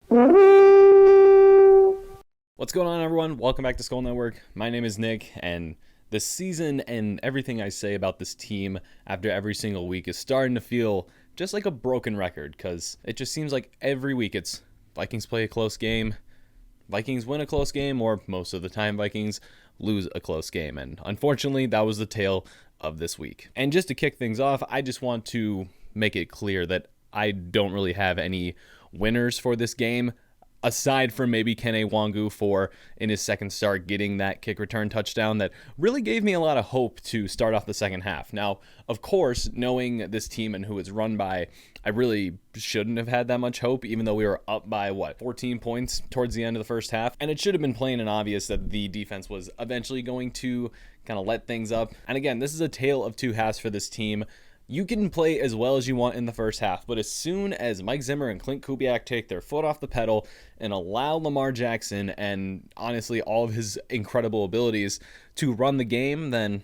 What's going on, everyone? Welcome back to Skull Network. My name is Nick, and this season and everything I say about this team after every single week is starting to feel just like a broken record, because it just seems like every week it's Vikings play a close game, Vikings win a close game, or most of the time Vikings lose a close game. And unfortunately, that was the tale of this week. And just to kick things off, I just want to make it clear that I don't really have any winners for this game, aside from maybe Kene Wangu for, in his second start, getting that kick return touchdown that really gave me a lot of hope to start off the second half. Now, of course, knowing this team and who it's run by, I really shouldn't have had that much hope, even though we were up by, 14 points towards the end of the first half. And it should have been plain and obvious that the defense was eventually going to kind of let things up. And again, this is a tale of two halves for this team. You can play as well as you want in the first half, but as soon as Mike Zimmer and Clint Kubiak take their foot off the pedal and allow Lamar Jackson and honestly all of his incredible abilities to run the game, then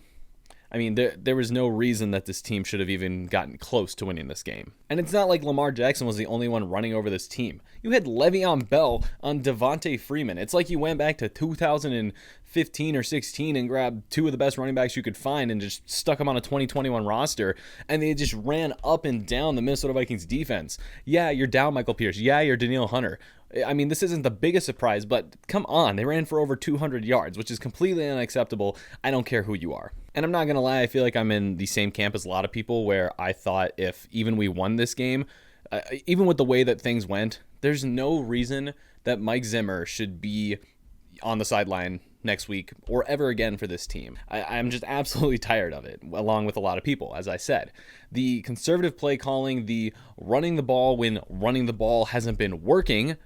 I mean, there was no reason that this team should have even gotten close to winning this game. And it's not like Lamar Jackson was the only one running over this team. You had Le'Veon Bell on Devontae Freeman. It's like you went back to 2015 or 16 and grabbed two of the best running backs you could find and just stuck them on a 2021 roster, and they just ran up and down the Minnesota Vikings defense. Yeah, you're down Michael Pierce. Yeah, you're Danielle Hunter. I mean, this isn't the biggest surprise, but come on, they ran for over 200 yards, which is completely unacceptable. I don't care who you are. And I'm not going to lie, I feel like I'm in the same camp as a lot of people where I thought if even we won this game, even with the way that things went, there's no reason that Mike Zimmer should be on the sideline next week or ever again for this team. I'm just absolutely tired of it, along with a lot of people, as I said. The conservative play calling, the running the ball when running the ball hasn't been working,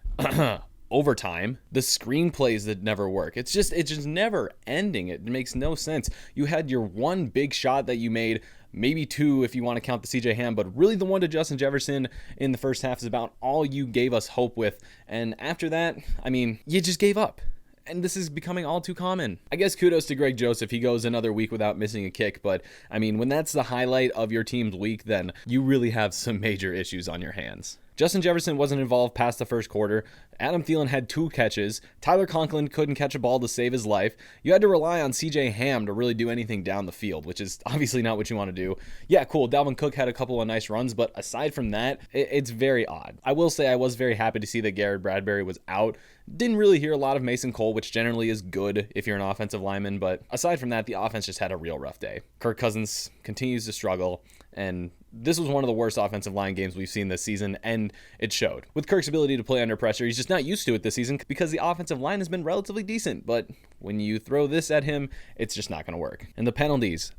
overtime, the screenplays that never work. It's just never ending. It makes no sense. You had your one big shot that you made, maybe two if you want to count the CJ Ham, but really the one to Justin Jefferson in the first half is about all you gave us hope with. And after that, I mean, you just gave up. And this is becoming all too common. I guess kudos to Greg Joseph. He goes another week without missing a kick. But, I mean, when that's the highlight of your team's week, then you really have some major issues on your hands. Justin Jefferson wasn't involved past the first quarter. Adam Thielen had 2 catches. Tyler Conklin couldn't catch a ball to save his life. You had to rely on CJ Ham to really do anything down the field, which is obviously not what you want to do. Yeah, cool. Dalvin Cook had a couple of nice runs, but aside from that, it's very odd. I will say I was very happy to see that Garrett Bradbury was out. Didn't really hear a lot of Mason Cole, which generally is good if you're an offensive lineman, but aside from that, the offense just had a real rough day. Kirk Cousins continues to struggle, and this was one of the worst offensive line games we've seen this season, and it showed. With Kirk's ability to play under pressure, he's just not used to it this season because the offensive line has been relatively decent, but when you throw this at him, it's just not going to work. And the penalties,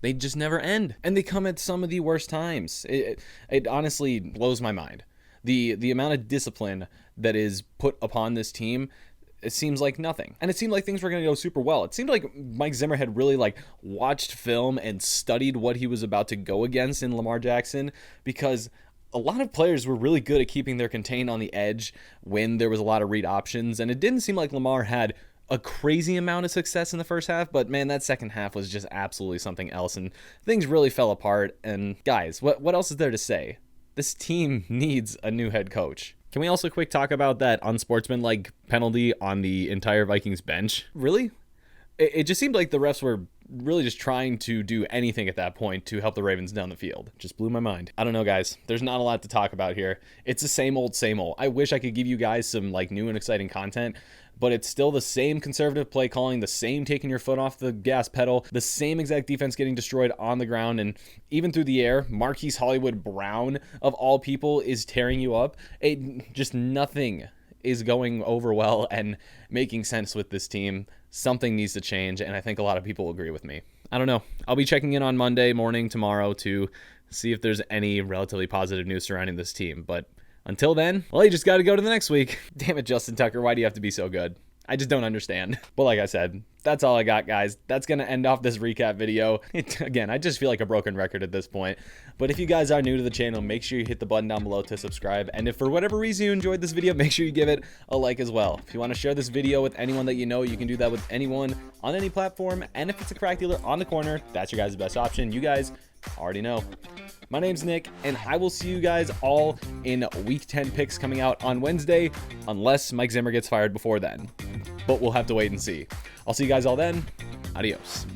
they just never end, and they come at some of the worst times. It honestly blows my mind. The amount of discipline that is put upon this team, it seems like nothing. And it seemed like things were going to go super well. It seemed like Mike Zimmer had really watched film and studied what he was about to go against in Lamar Jackson, because a lot of players were really good at keeping their contain on the edge when there was a lot of read options. And it didn't seem like Lamar had a crazy amount of success in the first half, but man, that second half was just absolutely something else, and things really fell apart. And guys, what else is there to say? This team needs a new head coach. Can we also quick talk about that unsportsmanlike penalty on the entire Vikings bench? Really? It just seemed like the refs were really just trying to do anything at that point to help the Ravens down the field. Just blew my mind. I don't know, guys. There's not a lot to talk about here. It's the same old, same old. I wish I could give you guys some new and exciting content, but it's still the same conservative play calling, the same taking your foot off the gas pedal, the same exact defense getting destroyed on the ground, and even through the air. Marquise Hollywood Brown, of all people, is tearing you up. Just nothing is going over well and making sense with this team. Something needs to change, and I think a lot of people agree with me. I don't know. I'll be checking in on Monday morning tomorrow to see if there's any relatively positive news surrounding this team, but until then, well, you just got to go to the next week. Damn it, Justin Tucker, why do you have to be so good? I just don't understand. But like I said, that's all I got, guys. That's going to end off this recap video. Again, I just feel like a broken record at this point. But if you guys are new to the channel, make sure you hit the button down below to subscribe. And if for whatever reason you enjoyed this video, make sure you give it a like as well. If you want to share this video with anyone that you know, you can do that with anyone on any platform. And if it's a crack dealer on the corner, that's your guys' best option. You guys Already know. My name's Nick, and I will see you guys all in Week 10 picks coming out on Wednesday, unless Mike Zimmer gets fired before then. But we'll have to wait and see. I'll see you guys all then. Adios.